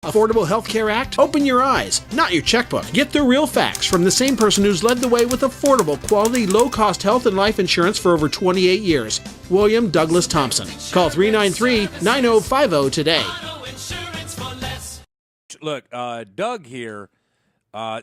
Affordable Health Care Act? Open your eyes, not your checkbook. Get the real facts from the same person who's led the way with affordable, quality, low-cost health and life insurance for over 28 years. William Douglas Thompson. Call 393-9050 today. Look, Doug here,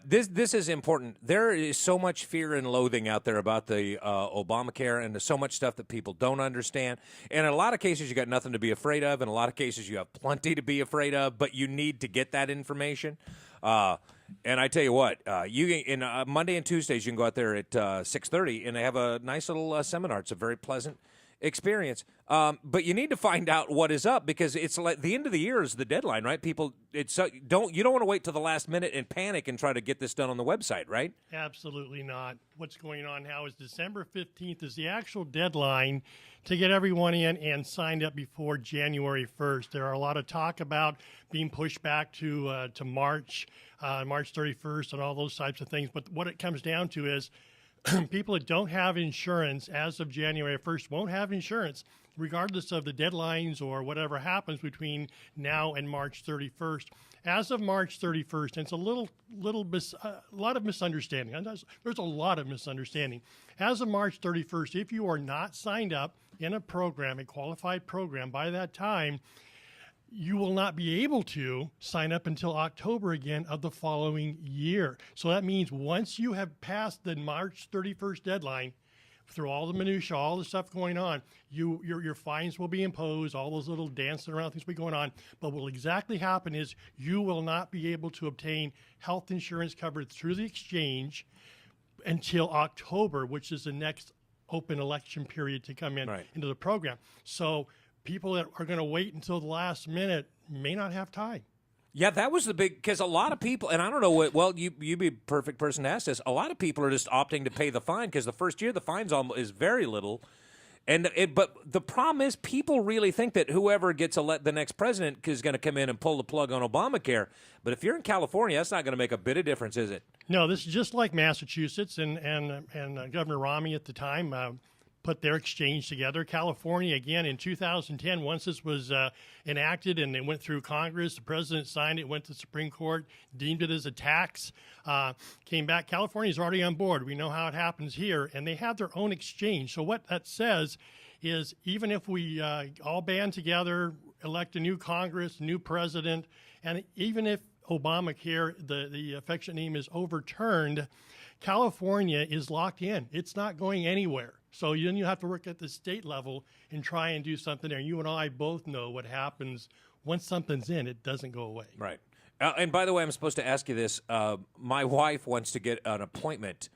this is important. There is so much fear and loathing out there about the Obamacare, and there's so much stuff that people don't understand. And in a lot of cases, you got nothing to be afraid of. In a lot of cases, you have plenty to be afraid of, but you need to get that information. And I tell you what, Monday and Tuesdays, you can go out there at 6:30, and they have a nice little seminar. It's a very pleasant experience. But you need to find out what is up, because it's like the end of the year is the deadline, right? People, you don't want to wait till the last minute and panic and try to get this done on the website, right? Absolutely not. What's going on now is December 15th is the actual deadline to get everyone in and signed up before January 1st. There are a lot of talk about being pushed back to March 31st and all those types of things. But what it comes down to is people that don't have insurance as of January 1st won't have insurance, regardless of the deadlines or whatever happens between now and March 31st. As of March 31st, and it's a lot of misunderstanding. There's a lot of misunderstanding. As of March 31st, if you are not signed up in a program, a qualified program, by that time, you will not be able to sign up until October again of the following year. So that means once you have passed the March 31st deadline, through all the minutia, all the stuff going on, your fines will be imposed, all those little dancing around things will be going on. But what will exactly happen is you will not be able to obtain health insurance covered through the exchange until October, which is the next open election period to come in into the program. So people that are going to wait until the last minute may not have time. Yeah, that was the big, because a lot of people, and I don't know what, well, you'd be a perfect person to ask this. A lot of people are just opting to pay the fine because the first year the fine's is very little. But the problem is people really think that whoever gets the next president is going to come in and pull the plug on Obamacare. But if you're in California, that's not going to make a bit of difference, is it? No, this is just like Massachusetts and Governor Romney at the time put their exchange together. California, again, in 2010, once this was enacted and it went through Congress, the president signed it, went to the Supreme Court, deemed it as a tax, came back. California's already on board. We know how it happens here, and they have their own exchange. So what that says is even if we all band together, elect a new Congress, new president, and even if Obamacare, the affectionate name, is overturned, California is locked in. It's not going anywhere. So then you have to work at the state level and try and do something there. You and I both know what happens once something's in, it doesn't go away. Right. And by the way, I'm supposed to ask you this. My wife wants to get an appointment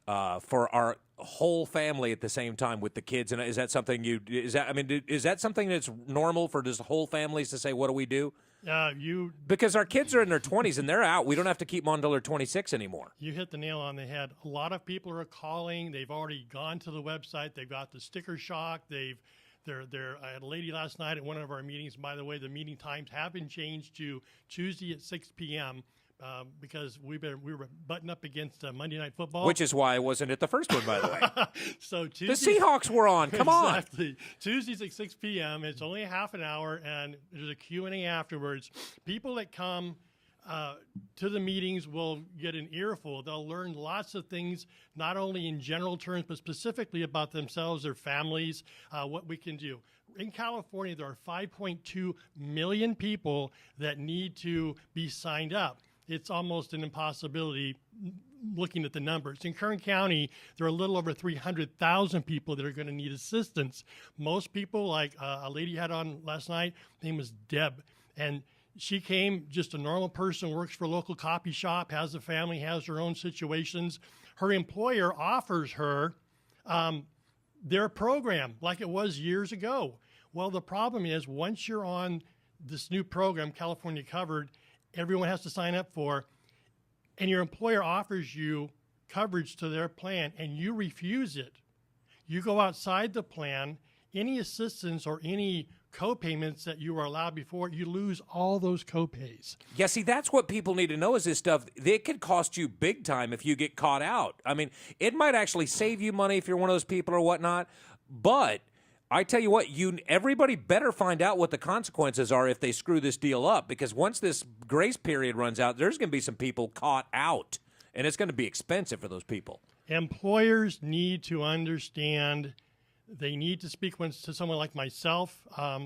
for our whole family at the same time with the kids. And is that something is that something that's normal for just whole families to say, what do we do? Because our kids are in their 20s and they're out. We don't have to keep them on until they're 26 anymore. You hit the nail on the head. A lot of people are calling. They've already gone to the website. They've got the sticker shock. I had a lady last night at one of our meetings. By the way, the meeting times have been changed to Tuesday at 6 p.m. Because we were butting up against Monday Night Football. Which is why I wasn't at the first one, by the way. So the Seahawks were on. Come on. Exactly. Tuesdays at 6 p.m. It's only a half an hour, and there's a Q&A afterwards. People that come to the meetings will get an earful. They'll learn lots of things, not only in general terms, but specifically about themselves, their families, what we can do. In California, there are 5.2 million people that need to be signed up. It's almost an impossibility looking at the numbers. In Kern County, there are a little over 300,000 people that are going to need assistance. Most people, like a lady had on last night, her name was Deb, and she came, just a normal person, works for a local coffee shop, has a family, has her own situations. Her employer offers her their program like it was years ago. Well, the problem is once you're on this new program, California Covered, everyone has to sign up for, and your employer offers you coverage to their plan and you refuse it, you go outside the plan, any assistance or any co-payments that you were allowed before, you lose all those co-pays. Yeah, see, that's what people need to know is this stuff. It could cost you big time if you get caught out. I mean, it might actually save you money if you're one of those people or whatnot, but I tell you what, everybody better find out what the consequences are if they screw this deal up, because once this grace period runs out, there's going to be some people caught out, and it's going to be expensive for those people. Employers need to understand. They need to speak to someone like myself.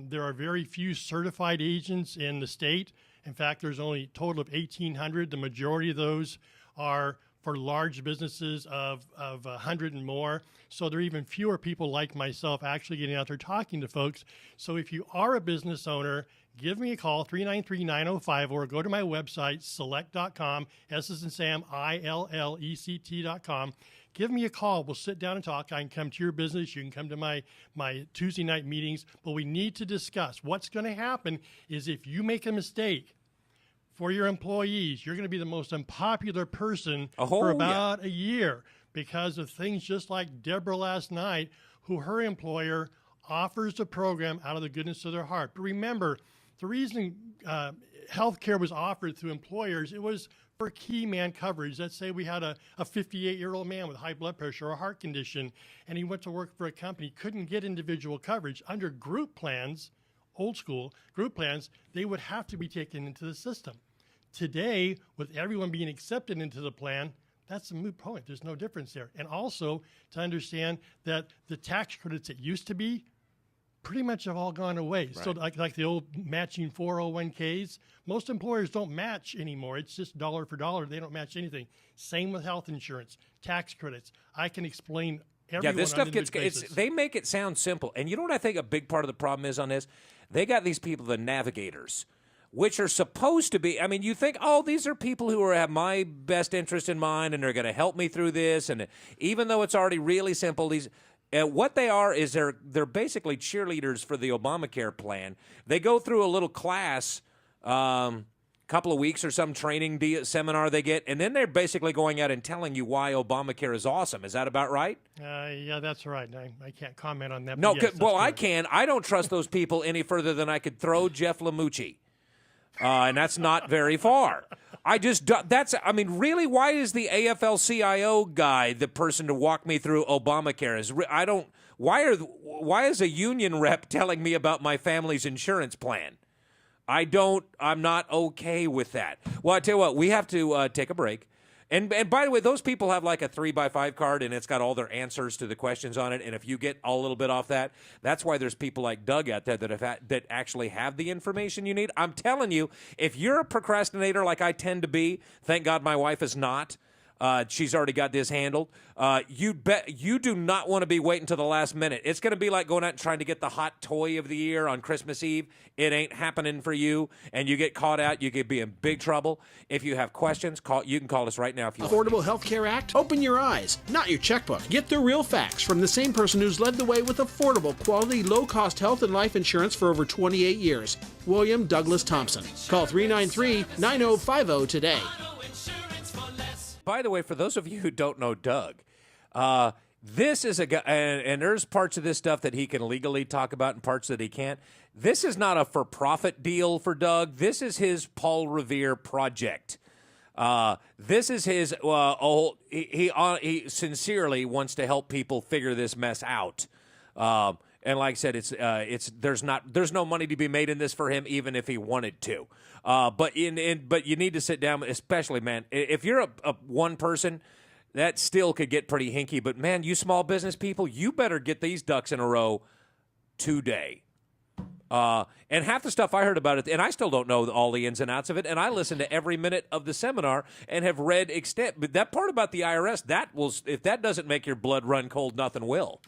There are very few certified agents in the state. In fact, there's only a total of 1,800. The majority of those are for large businesses of 100 and more. So there are even fewer people like myself actually getting out there talking to folks. So if you are a business owner, give me a call, 393-9050, or go to my website, select.com, S as in Sam, ILLECT.com. Give me a call. We'll sit down and talk. I can come to your business. You can come to my Tuesday night meetings. But we need to discuss what's going to happen is if you make a mistake for your employees, you're going to be the most unpopular person for about a year because of things just like Deborah last night, who her employer offers a program out of the goodness of their heart. But remember, the reason health care was offered through employers, it was for key man coverage. Let's say we had a 58-year-old man with high blood pressure or a heart condition, and he went to work for a company, couldn't get individual coverage. Under group plans, old school group plans, they would have to be taken into the system. Today, with everyone being accepted into the plan, that's a moot point. There's no difference there. And also to understand that the tax credits that used to be pretty much have all gone away. Right. So like the old matching 401ks, most employers don't match anymore. It's just dollar for dollar. They don't match anything. Same with health insurance, tax credits. I can explain everyone. Yeah, this stuff they make it sound simple. And you know what I think a big part of the problem is on this? They got these people, the navigators, which are supposed to be, I mean, you think, oh, these are people who have my best interest in mind and they're going to help me through this. And even though it's already really simple, what they are is they're basically cheerleaders for the Obamacare plan. They go through a little class, couple of weeks or some training seminar they get, and then they're basically going out and telling you why Obamacare is awesome. Is that about right? Yeah, that's right. I can't comment on that. No, yes, well, I can. I don't trust those people any further than I could throw Jeff LaMucci. And that's not very far. Really, why is the AFL-CIO guy the person to walk me through Obamacare? Why is a union rep telling me about my family's insurance plan? I'm not okay with that. Well, I tell you what, we have to take a break. And by the way, those people have like a 3x5 card, and it's got all their answers to the questions on it. And if you get a little bit off that, that's why there's people like Doug out there that actually have the information you need. I'm telling you, if you're a procrastinator like I tend to be, thank God my wife is not. She's already got this handled. You do not want to be waiting until the last minute. It's going to be like going out and trying to get the hot toy of the year on Christmas Eve. It ain't happening for you, and you get caught out. You could be in big trouble. If you have questions, you can call us right now. If you Affordable Health Care Act? Open your eyes, not your checkbook. Get the real facts from the same person who's led the way with affordable, quality, low-cost health and life insurance for over 28 years. William Douglas Thompson. Call 393-9050 today. By the way, for those of you who don't know Doug, this is a guy, and there's parts of this stuff that he can legally talk about and parts that he can't. This is not a for-profit deal for Doug. This is his Paul Revere project. This is his. He sincerely wants to help people figure this mess out. And like I said, there's no money to be made in this for him, even if he wanted to. But you need to sit down, especially, man. If you're a one person, that still could get pretty hinky. But man, you small business people, you better get these ducks in a row today. And half the stuff I heard about it, and I still don't know all the ins and outs of it, and I listened to every minute of the seminar and have read but that part about the IRS, if that doesn't make your blood run cold, nothing will.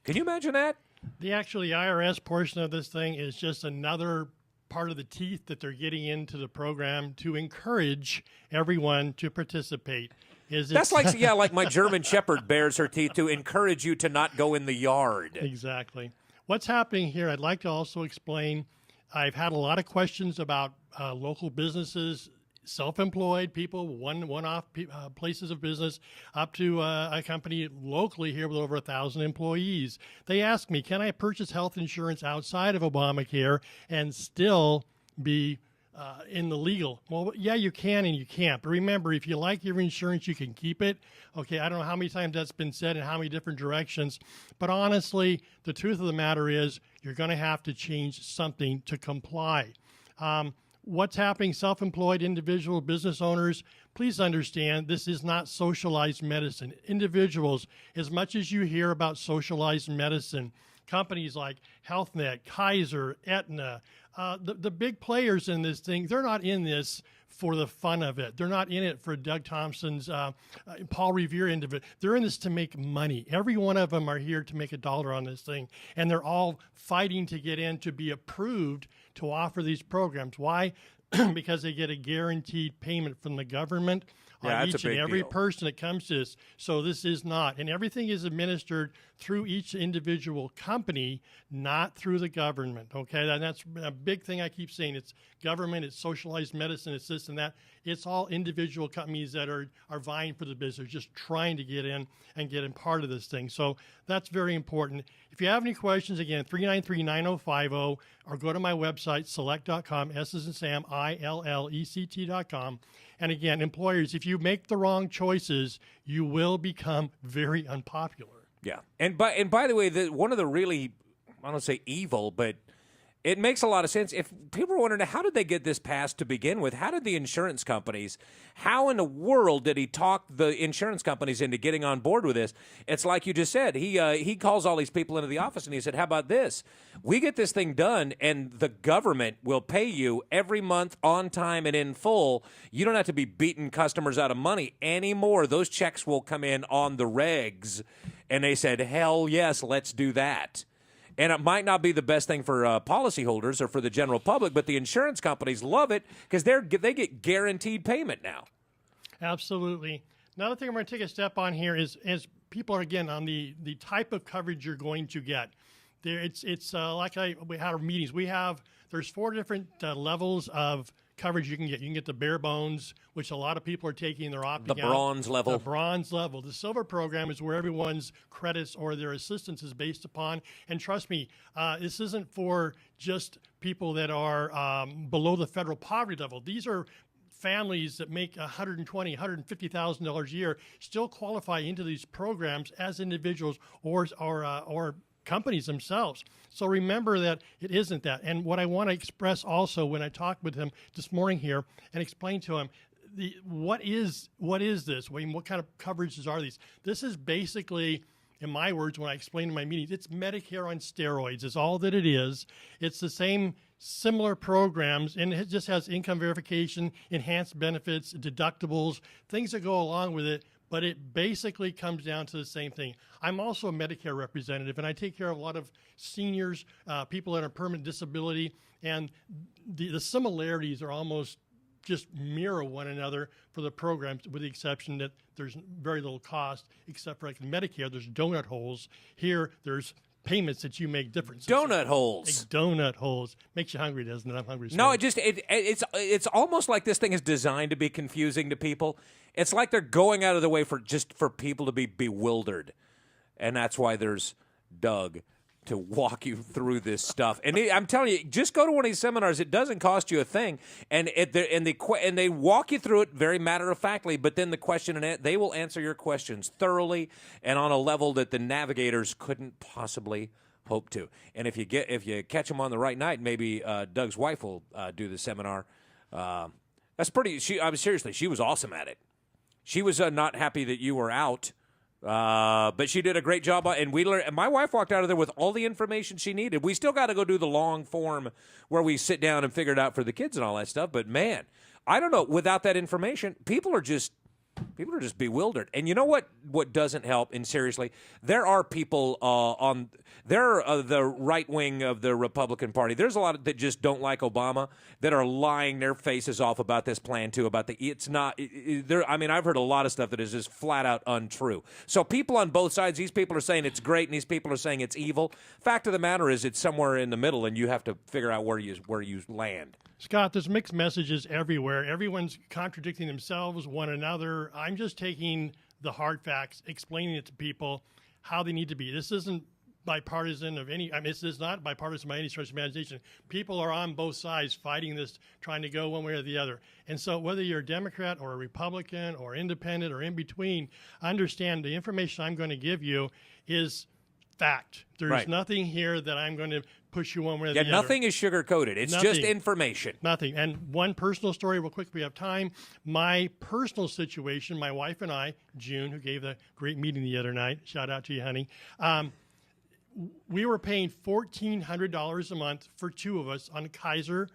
Can you imagine that? The IRS portion of this thing is just another part of the teeth that they're getting into the program to encourage everyone to participate. That's like my German Shepherd bares her teeth to encourage you to not go in the yard. Exactly. What's happening here, I'd like to also explain. I've had a lot of questions about local businesses, self-employed people, one-off places of business, up to a company locally here with over 1,000 employees. They ask me, can I purchase health insurance outside of Obamacare and still be in the legal. Well, yeah, you can and you can't. But remember, if you like your insurance, you can keep it. Okay, I don't know how many times that's been said in how many different directions. But honestly, the truth of the matter is you're going to have to change something to comply. What's happening, self-employed individual business owners, please understand this is not socialized medicine. Individuals, as much as you hear about socialized medicine, companies like HealthNet, Kaiser, Aetna, the big players in this thing, they're not in this for the fun of it. They're not in it for Doug Thompson's, Paul Revere end of it. They're in this to make money. Every one of them are here to make $1 on this thing, and they're all fighting to get in to be approved to offer these programs. Why? Because they get a guaranteed payment from the government on each and every person that comes to this. So this is not, and everything is administered through each individual company, not through the government. Okay, and that's a big thing I keep saying. It's government, it's socialized medicine, it's this and that. It's all individual companies that are vying for the business, just trying to get in and get in part of this thing. So that's very important. If you have any questions, again, 393-9050, or go to my website, select.com, S as in Sam, ILLECT.com. And again, employers, if you make the wrong choices, you will become very unpopular. Yeah. And by the way, one of the really, I don't say evil, but it makes a lot of sense. If people are wondering, how did they get this passed to begin with? How did the insurance companies, how in the world did he talk the insurance companies into getting on board with this? It's like you just said. He calls all these people into the office and he said, how about this? We get this thing done and the government will pay you every month on time and in full. You don't have to be beating customers out of money anymore. Those checks will come in on the regs. And they said, hell yes, let's do that. And it might not be the best thing for policyholders or for the general public, but the insurance companies love it because they get guaranteed payment now. Absolutely. Another thing I'm going to take a step on here is as people are, again, on the type of coverage you're going to get. There, it's like we had our meetings. There's 4 different levels of coverage you can get. You can get the bare bones, which a lot of people are taking. They're opting out. The bronze level. The bronze level. The silver program is where everyone's credits or their assistance is based upon. And trust me, this isn't for just people that are below the federal poverty level. These are families that make $120,000, $150,000 a year still qualify into these programs as individuals or companies themselves. So remember that it isn't that. And what I want to express also when I talked with him this morning here and explain to him, what is this? What kind of coverages are these? This is basically, in my words, when I explain in my meetings, it's Medicare on steroids is all that it is. It's the same similar programs, and it just has income verification, enhanced benefits, deductibles, things that go along with it. But it basically comes down to the same thing. I'm also a Medicare representative, and I take care of a lot of seniors, people that are permanent disability, and the similarities are almost just mirror one another for the programs, with the exception that there's very little cost, except for like Medicare, there's donut holes. Here, there's payments that you make different. Donut holes. Like donut holes. Makes you hungry, doesn't it? I'm hungry. No, it's almost like this thing is designed to be confusing to people. It's like they're going out of the way for people to be bewildered. And that's why there's Doug to walk you through this stuff. And I'm telling you, just go to one of these seminars. It doesn't cost you a thing. And they walk you through it very matter-of-factly, but then they will answer your questions thoroughly and on a level that the navigators couldn't possibly hope to. And if you catch them on the right night, maybe Doug's wife will do the seminar. That's pretty. Seriously, she was awesome at it. She was not happy that you were out, but she did a great job. And my wife walked out of there with all the information she needed. We still got to go do the long form where we sit down and figure it out for the kids and all that stuff. But man, I don't know. Without that information, people are just bewildered. And you know what doesn't help? And seriously, there are people the right wing of the Republican Party. There's a lot that just don't like Obama that are lying their faces off about this plan too. I've heard a lot of stuff that is just flat out untrue. So people on both sides, these people are saying it's great, and these people are saying it's evil. Fact of the matter is, it's somewhere in the middle, and you have to figure out where you land. Scott, there's mixed messages everywhere. Everyone's contradicting themselves, one another. I'm just taking the hard facts, explaining it to people how they need to be. This isn't bipartisan of any. I mean, it's not bipartisan by any stretch of imagination. People are on both sides fighting this, trying to go one way or the other. And so, whether you're a Democrat or a Republican or independent or in between, understand the information I'm going to give you is fact. There's nothing here that I'm going to push you one way or the other. Nothing is sugar-coated. It's just information. Nothing. And one personal story real quick, if we have time. My personal situation, my wife and I, June, who gave the great meeting the other night, shout out to you, honey, we were paying $1,400 a month for two of us on Kaiser.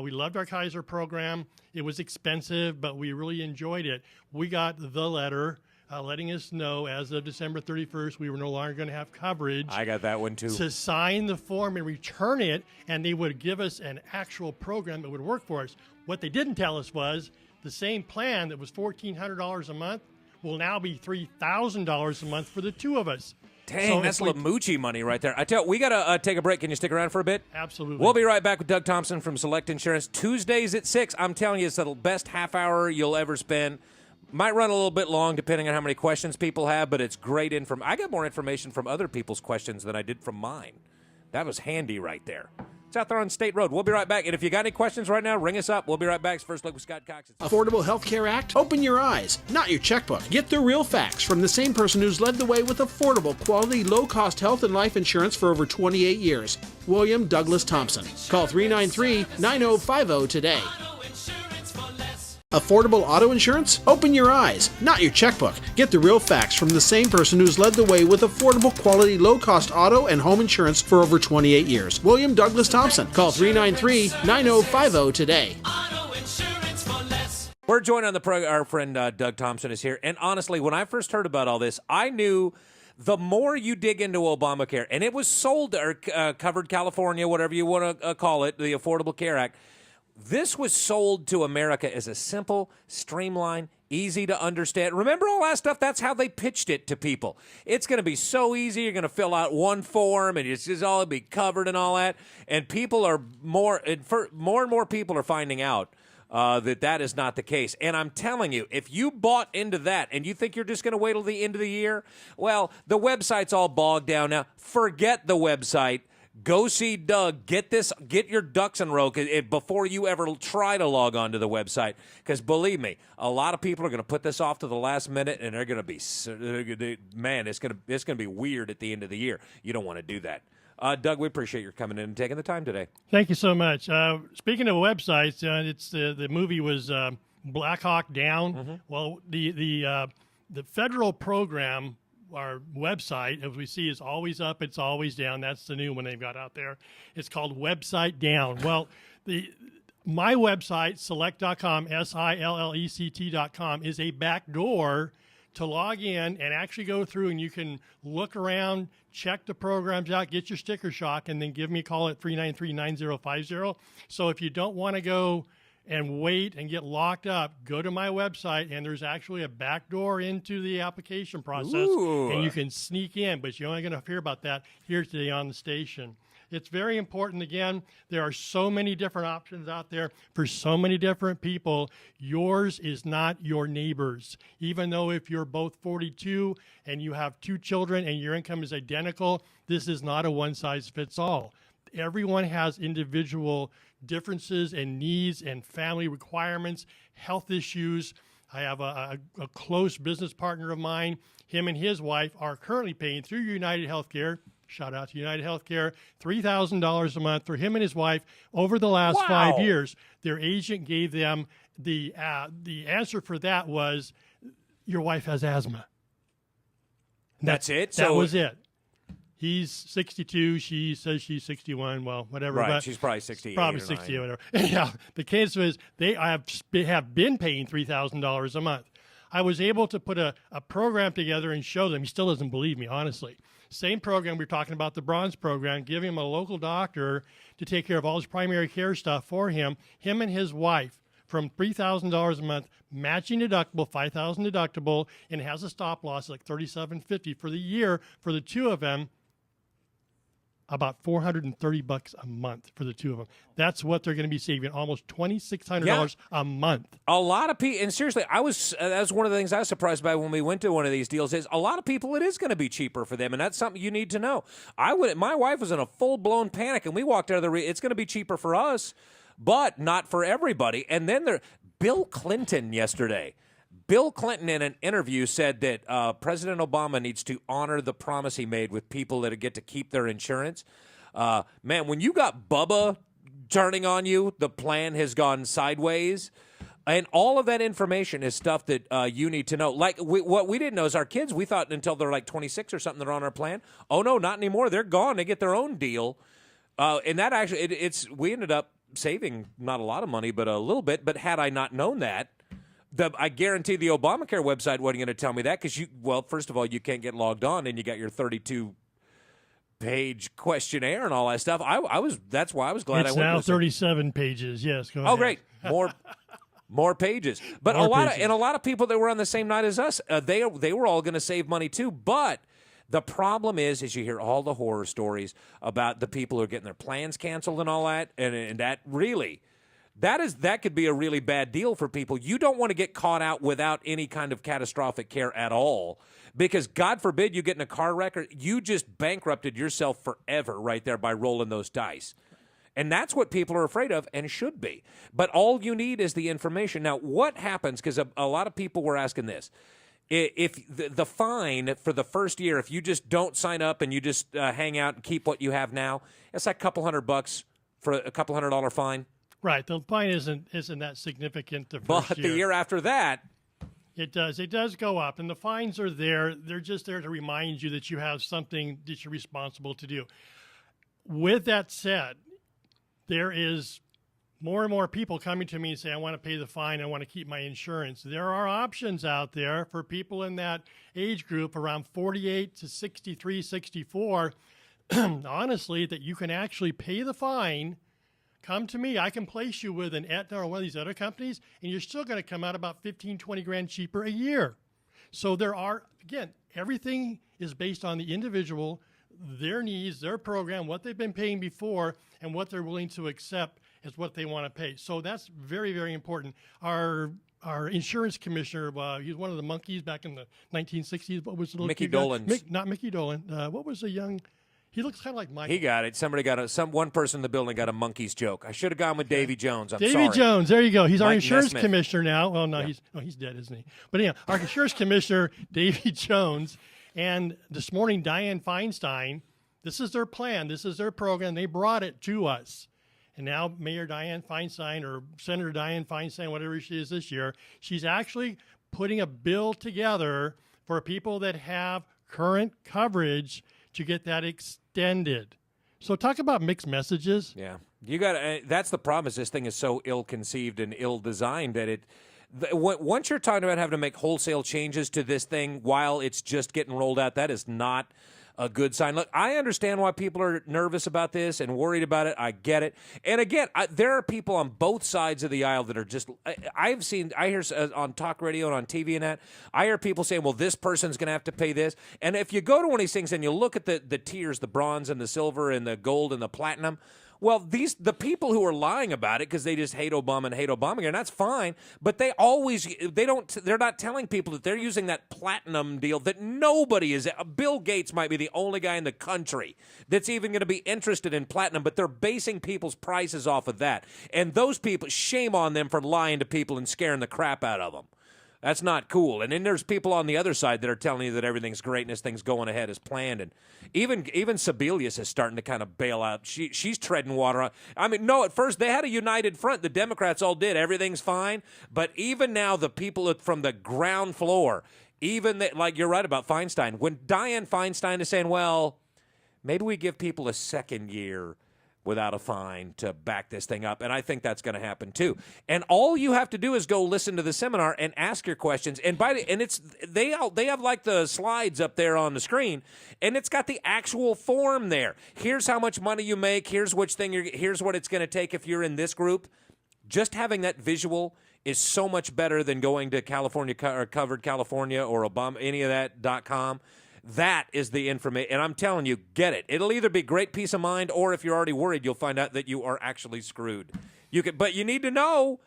We loved our Kaiser program. It was expensive, but we really enjoyed it. We got the letter letting us know as of December 31st we were no longer going to have coverage. I got that one too. To sign the form and return it, and they would give us an actual program that would work for us. What they didn't tell us was the same plan that was $1,400 a month will now be $3,000 a month for the two of us. Dang, that's Lamucci money right there. I tell you, we got to take a break. Can you stick around for a bit? Absolutely. We'll be right back with Doug Thompson from Select Insurance. Tuesdays at 6. I'm telling you, it's the best half hour you'll ever spend. Might run a little bit long depending on how many questions people have, but it's great information. I got more information from other people's questions than I did from mine. That was handy right there. It's out there on State Road. We'll be right back. And if you got any questions right now, ring us up. We'll be right back. It's First Look with Scott Cox. Affordable Health Care Act? Open your eyes, not your checkbook. Get the real facts from the same person who's led the way with affordable, quality, low-cost health and life insurance for over 28 years. William Douglas Thompson. Call 393-9050 today. Affordable auto insurance? Open your eyes, not your checkbook. Get the real facts from the same person who's led the way with affordable, quality, low-cost auto and home insurance for over 28 years. William Douglas Thompson. Call 393-9050 today. We're joined on the program. Our friend Doug Thompson is here. And honestly, when I first heard about all this, I knew the more you dig into Obamacare, and it was sold or covered California, whatever you want to call it, the Affordable Care Act. This was sold to America as a simple, streamlined, easy to understand. Remember all that stuff? That's how they pitched it to people. It's going to be so easy. You're going to fill out one form, and it's just all be covered and all that. And people are more and more people are finding out that is not the case. And I'm telling you, if you bought into that and you think you're just going to wait till the end of the year, well, the website's all bogged down now. Forget the website. Go see Doug. Get your ducks in a row before you ever try to log on to the website. Because believe me, a lot of people are going to put this off to the last minute, and they're going to be, man, it's going to be weird at the end of the year. You don't want to do that. Doug, we appreciate your coming in and taking the time today. Thank you so much. Speaking of websites, it's the movie was Black Hawk Down. Mm-hmm. Well, the federal program. Our website, as we see, is always up. It's always down. That's the new one they've got out there. It's called Website Down. Well, my website, select.com, SILLECT.com, is a back door to log in and actually go through, and you can look around, check the programs out, get your sticker shock, and then give me a call at 393-9050. So if you don't want to go and wait and get locked up, go to my website, and there's actually a back door into the application process. Ooh. And you can sneak in, but you're only going to hear about that here today on the station. It's very important. Again, there are so many different options out there for so many different people. Yours is not your neighbor's. Even though if you're both 42 and you have two children and your income is identical, this is not a one-size-fits-all. Everyone has individual differences and needs and family requirements, health issues. I have a close business partner of mine. Him and his wife are currently paying through United Healthcare. Shout out to United Healthcare, $3,000 a month for him and his wife over the last 5 years. Their agent gave them the answer for that was, your wife has asthma. That's it? That was it. He's 62. She says she's 61. Well, whatever. Right. But she's probably 68. Probably 60 or whatever. Yeah. The case is they have been paying $3,000 a month. I was able to put a program together and show them. He still doesn't believe me, honestly. Same program we were talking about, the Bronze program, give him a local doctor to take care of all his primary care stuff for him and his wife, from $3,000 a month, matching deductible, $5,000 deductible, and has a stop loss like $3,750 for the year for the two of them. about $430 a month for the two of them. That's what they're going to be saving, almost $2,600 a month. A lot of people, and seriously, that was one of the things I was surprised by when we went to one of these deals. Is a lot of people, it is going to be cheaper for them, and that's something you need to know. My wife was in a full blown panic, and we walked out of it's going to be cheaper for us, but not for everybody. And then Bill Clinton yesterday. Bill Clinton, in an interview, said that President Obama needs to honor the promise he made with people that get to keep their insurance. Man, when you got Bubba turning on you, the plan has gone sideways. And all of that information is stuff that you need to know. Like, what we didn't know is our kids, we thought until they're like 26 or something, they're on our plan. Oh, no, not anymore. They're gone. They get their own deal. And that actually, we ended up saving not a lot of money, but a little bit. But had I not known that, I guarantee the Obamacare website wasn't going to tell me that because first of all, you can't get logged on, and you got your 32-page questionnaire and all that stuff. That's why I was glad I went. It's now 37 pages. Yes, go ahead. Oh, great, more pages. But a lot of people that were on the same night as us, they were all going to save money too. But the problem is you hear all the horror stories about the people who are getting their plans canceled and all that, and that really. That could be a really bad deal for people. You don't want to get caught out without any kind of catastrophic care at all because, God forbid, you get in a car wreck or you just bankrupted yourself forever right there by rolling those dice. And that's what people are afraid of and should be. But all you need is the information. Now, what happens, because a lot of people were asking this, if the fine for the first year, if you just don't sign up and you just hang out and keep what you have now, it's like a couple $100 for a couple $100 fine. Right. The fine isn't that significant the first but year. The year after that, it does go up, and the fines are there. They're just there to remind you that you have something that you're responsible to do. With that said, there is more and more people coming to me and say, I want to pay the fine, I want to keep my insurance. There are options out there for people in that age group around 48 to 63, 64, honestly, that you can actually pay the fine. Come to me. I can place you with an Aetna or one of these other companies, and you're still going to come out about 15, 20 grand cheaper a year. So there are, again, everything is based on the individual, their needs, their program, what they've been paying before, and what they're willing to accept is what they want to pay. So that's very, very important. Our insurance commissioner, he was one of the monkeys back in the 1960s. What was the little Mickey Dolenz? Not Mickey Dolan. What was the young... He looks kind of like Michael. He got it. One person in the building got a monkey's joke. I should have gone with Davy Jones. Davy Jones. There you go. He's our insurance commissioner now. Well, no, he's dead, isn't he? But anyhow, our insurance commissioner, Davy Jones, and this morning, Dianne Feinstein. This is their plan. This is their program. They brought it to us. And now Mayor Dianne Feinstein or Senator Dianne Feinstein, whatever she is this year, she's actually putting a bill together for people that have current coverage to get that extended. So talk about mixed messages. Yeah. You got that's the problem is this thing is so ill-conceived and ill-designed that once you're talking about having to make wholesale changes to this thing while it's just getting rolled out, that is not a good sign. Look, I understand why people are nervous about this and worried about it. I get it. And again, there are people on both sides of the aisle that are just, I hear on talk radio and on TV and that, I hear people saying, well, this person's going to have to pay this. And if you go to one of these things and you look at the tiers, the bronze and the silver and the gold and the platinum, well, the people who are lying about it because they just hate Obama and hate Obamacare, and that's fine. But they're not telling people that they're using that platinum deal that nobody is. Bill Gates might be the only guy in the country that's even going to be interested in platinum, but they're basing people's prices off of that. And those people, shame on them for lying to people and scaring the crap out of them. That's not cool. And then there's people on the other side that are telling you that everything's great and this thing's going ahead as planned. And even Sebelius is starting to kind of bail out. She's treading water on. I mean, no, at first they had a united front. The Democrats all did. Everything's fine. But even now, the people from the ground floor, like you're right about Feinstein, when Dianne Feinstein is saying, well, maybe we give people a second year without a fine to back this thing up. And I think that's going to happen too. And all you have to do is go listen to the seminar and ask your questions. And they have like the slides up there on the screen, and it's got the actual form there. Here's how much money you make. Here's what it's going to take if you're in this group. Just having that visual is so much better than going to California or Covered California or Obama, any of that .com. That is the information, and I'm telling you, get it. It'll either be great peace of mind, or if you're already worried, you'll find out that you are actually screwed. But you need to know.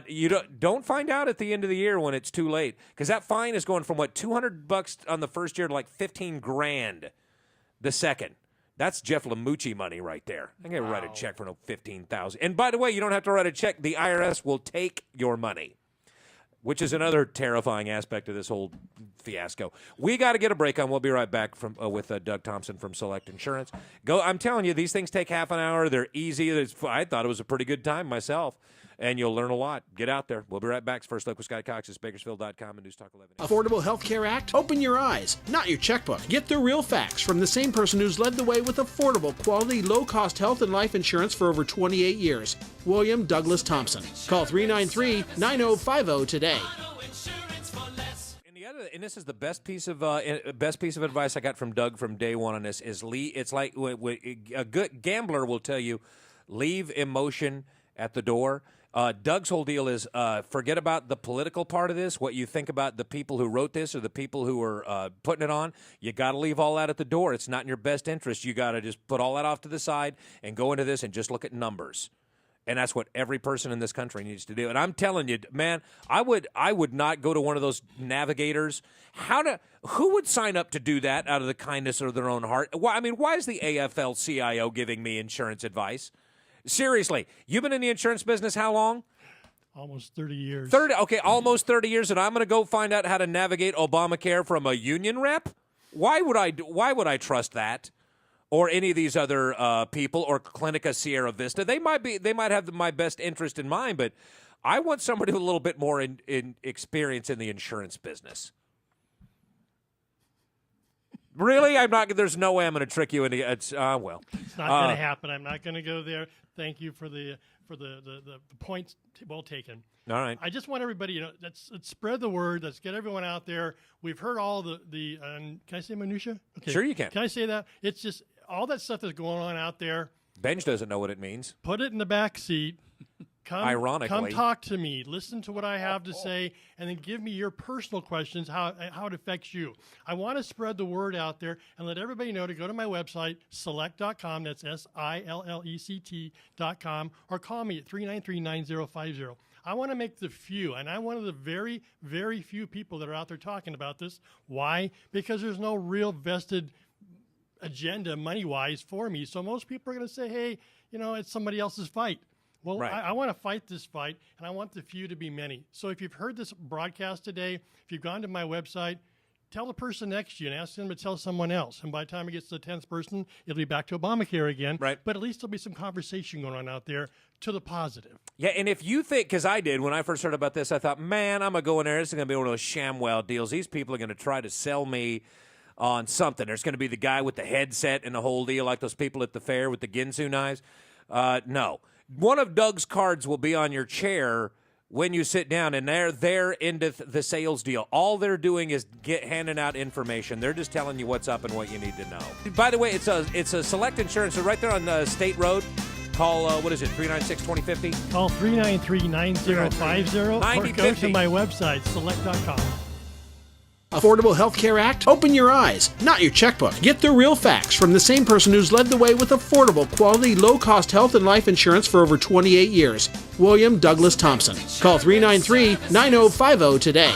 You don't find out at the end of the year when it's too late, because that fine is going from $200 on the first year to like $15,000 the second. That's Jeff Lamucci money right there. I'm gonna write a check for $15,000. And by the way, you don't have to write a check. The IRS will take your money, which is another terrifying aspect of this whole fiasco. We got to get a break on. We'll be right back with Doug Thompson from Select Insurance. I'm telling you, these things take half an hour. They're easy. I thought it was a pretty good time myself, and you'll learn a lot. Get out there. We'll be right back. First Look with Scott Cox is Bakersfield.com and News Talk 11. Affordable Health Care Act? Open your eyes, not your checkbook. Get the real facts from the same person who's led the way with affordable, quality, low-cost health and life insurance for over 28 years. William Douglas Thompson. Call 393-9050 today. And this is the best piece of advice I got from Doug from day one on this is it's like a good gambler will tell you, leave emotion at the door. Doug's whole deal is forget about the political part of this, what you think about the people who wrote this or the people who are putting it on. You got to leave all that at the door. It's not in your best interest. You got to just put all that off to the side and go into this and just look at numbers. And that's what every person in this country needs to do. And I'm telling you, man, I would not go to one of those navigators. Who would sign up to do that out of the kindness of their own heart? Why is the AFL-CIO giving me insurance advice? Seriously, you've been in the insurance business how long? Almost 30 years. Almost 30 years, and I'm going to go find out how to navigate Obamacare from a union rep? Why would I trust that? Or any of these other people, or Clinica Sierra Vista? They might have my best interest in mind, but I want somebody with a little bit more in experience in the insurance business. Really, I'm not. There's no way I'm going to trick you into it. It's well. It's not going to happen. I'm not going to go there. Thank you for the points well taken. All right. I just want everybody, let's spread the word. Let's get everyone out there. We've heard all the can I say minutia? Okay. Sure you can. Can I say that? It's just all that stuff that's going on out there. Benj doesn't know what it means. Put it in the back seat. Ironically. Come talk to me. Listen to what I have to say, and then give me your personal questions, how it affects you. I want to spread the word out there and let everybody know to go to my website, select.com. That's SILLECT.com, or call me at 393-9050. I want to make the few, and I'm one of the very, very few people that are out there talking about this. Why? Because there's no real vested agenda money-wise for me. So most people are going to say, hey, it's somebody else's fight. Well, right. I want to fight this fight, and I want the few to be many. So if you've heard this broadcast today, if you've gone to my website, tell the person next to you and ask them to tell someone else. And by the time it gets to the 10th person, it'll be back to Obamacare again. Right. But at least there'll be some conversation going on out there to the positive. Yeah, and if you think, because I did, when I first heard about this, I thought, man, I'm going to go in there. This is going to be one of those ShamWow deals. These people are going to try to sell me on something. There's going to be the guy with the headset and the whole deal, like those people at the fair with the Ginsu knives. No. One of Doug's cards will be on your chair when you sit down, and they're into the sales deal. All they're doing is handing out information. They're just telling you what's up and what you need to know. By the way, it's a Select Insurance. So right there on State Road. Call, 396-2050? Call 393-9050 or go to my website, select.com. Affordable Health Care Act? Open your eyes, not your checkbook. Get the real facts from the same person who's led the way with affordable, quality, low-cost health and life insurance for over 28 years. William Douglas Thompson. Call 393-9050 today.